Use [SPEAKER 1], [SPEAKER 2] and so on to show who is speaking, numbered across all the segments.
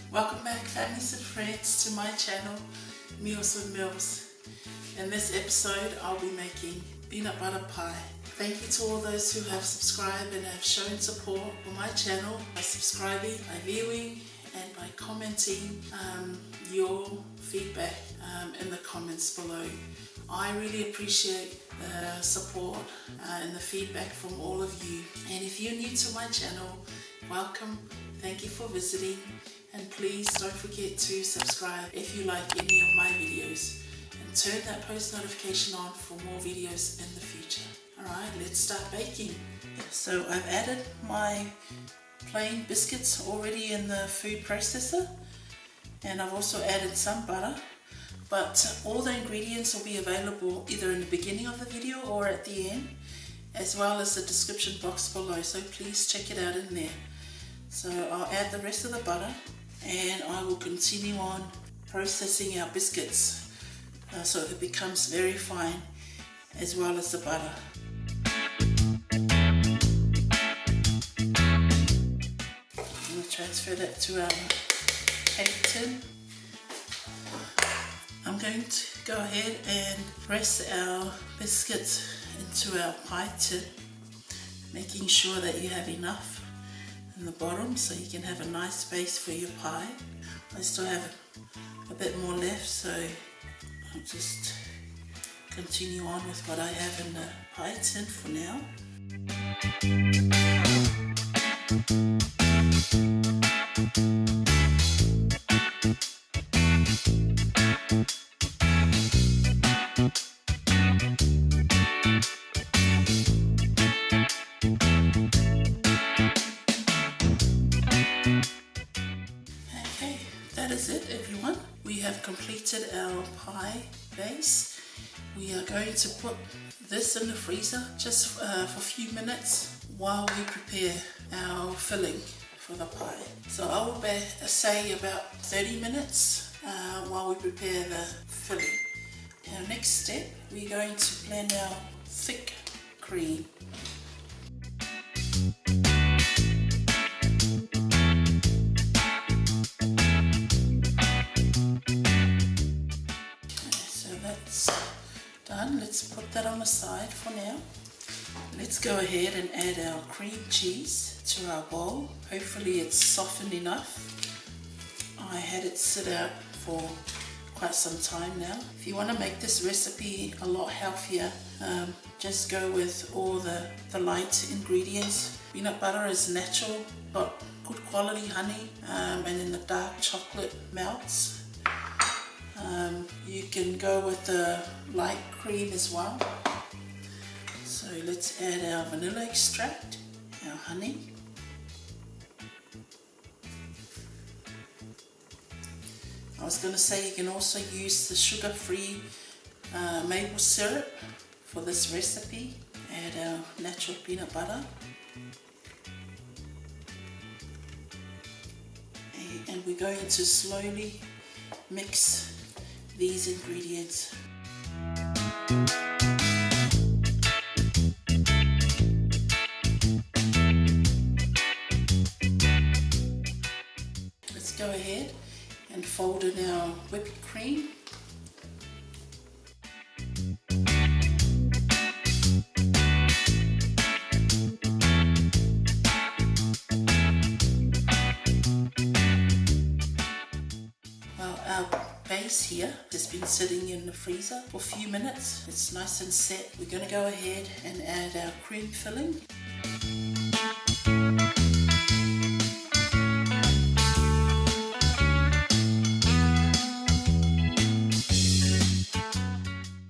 [SPEAKER 1] Welcome back, families and friends, to my channel, Meals with Mills. In this episode, I'll be making peanut butter pie. Thank you to all those who have subscribed and have shown support for my channel by subscribing, by viewing, and by commenting your feedback in the comments below. I really appreciate the support and the feedback from all of you. And if you're new to my channel, welcome. Thank you for visiting. And please don't forget to subscribe if you like any of my videos. And turn that post notification on for more videos in the future. Alright, let's start baking. So I've added my plain biscuits already in the food processor. And I've also added some butter. But all the ingredients will be available either in the beginning of the video or at the end, as well as the description box below, so please check it out in there. So I'll add the rest of the butter and I will continue on processing our biscuits so it becomes very fine, as well as the butter. I'm going to transfer that to our cake tin. I'm going to go ahead and press our biscuits into our pie tin, making sure that you have enough in the bottom so you can have a nice space for your pie. I still have a bit more left, so I'll just continue on with what I have in the pie tin for now. That is it, everyone. We have completed our pie base. We are going to put this in the freezer just for a few minutes while we prepare our filling for the pie. So I will say about 30 minutes while we prepare the filling. Our next step, we're going to blend our thick cream. Done. Let's put that on the side for now. Let's go ahead and add our cream cheese to our bowl. Hopefully it's softened enough. I had it sit out for quite some time now. If you want to make this recipe a lot healthier, just go with all the light ingredients. Peanut butter is natural, but good quality honey, and then the dark chocolate melts. You can go with the light cream as well. So let's add our vanilla extract, our honey. I was going to say you can also use the sugar-free maple syrup for this recipe. Add our natural peanut butter. And we're going to slowly mix these ingredients. Let's go ahead and fold in our whipped cream. Base here has been sitting in the freezer for a few minutes. It's nice and set. We're going to go ahead and add our cream filling.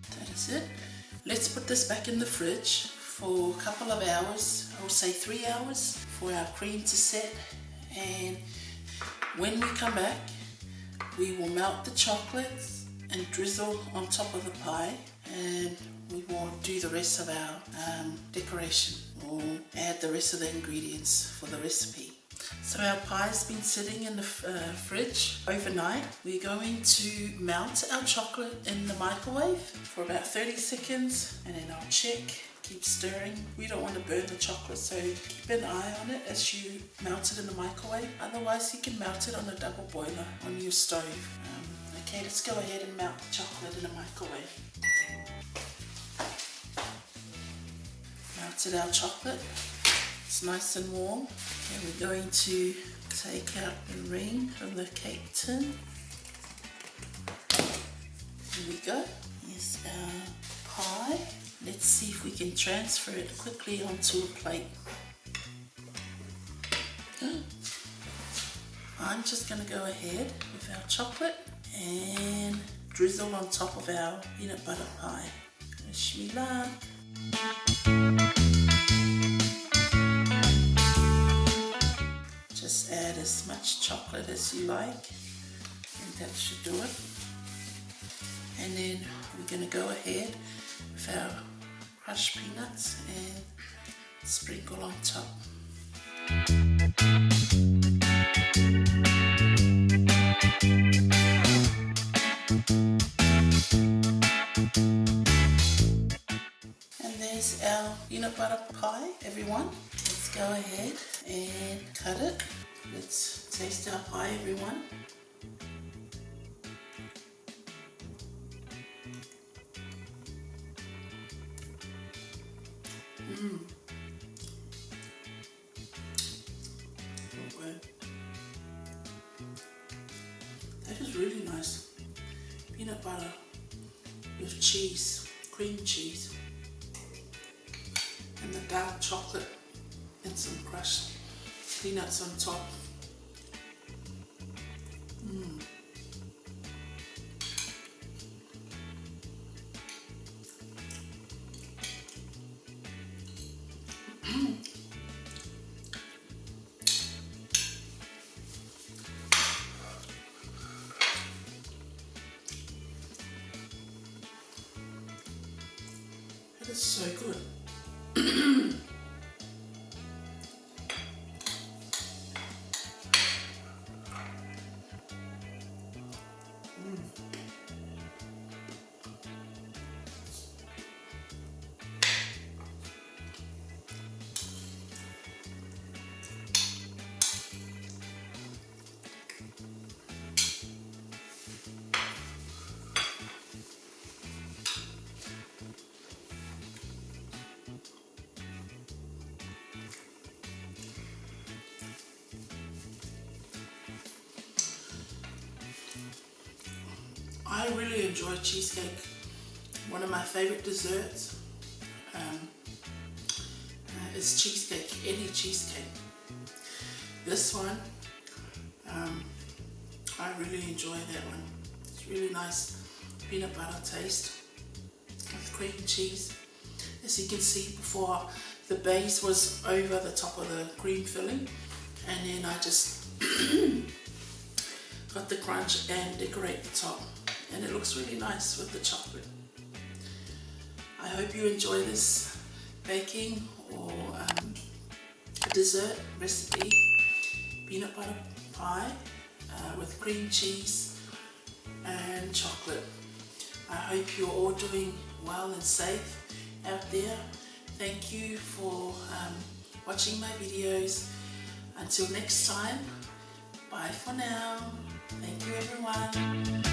[SPEAKER 1] That is it. Let's put this back in the fridge for a couple of hours. I would say 3 hours for our cream to set. And when we come back, we will melt the chocolates and drizzle on top of the pie, and we will do the rest of our decoration. We'll add the rest of the ingredients for the recipe. So our pie's been sitting in the fridge overnight. We're going to melt our chocolate in the microwave for about 30 seconds, and then I'll check, keep stirring. We don't want to burn the chocolate, so keep an eye on it as you melt it in the microwave. Otherwise you can melt it on a double boiler on your stove. Okay, let's go ahead and melt the chocolate in the microwave. Melted our chocolate. It's nice and warm. And we're going to take out the ring from the cake tin. Here we go. Here's our pie. Let's see if we can transfer it quickly onto a plate. I'm just going to go ahead with our chocolate and drizzle on top of our peanut butter pie. Wish me luck. Just add as much chocolate as you like, and that should do it. And then we're going to go ahead with our crushed peanuts and sprinkle on top. And there's our peanut butter pie, everyone. Let's go ahead and cut it. Let's taste our pie, everyone. That is really nice. Peanut butter with cheese, cream cheese, and the dark chocolate and some crushed peanuts on top. It is so good. I really enjoy cheesecake. One of my favorite desserts is cheesecake, any cheesecake. This one, I really enjoy that one. It's really nice peanut butter taste with cream cheese. As you can see before, the base was over the top of the cream filling, and then I just got the crunch and decorate the top. And it looks really nice with the chocolate. I hope you enjoy this baking or dessert recipe, peanut butter pie with cream cheese and chocolate. I hope you're all doing well and safe out there. Thank you for watching my videos. Until next time, bye for now. Thank you, everyone.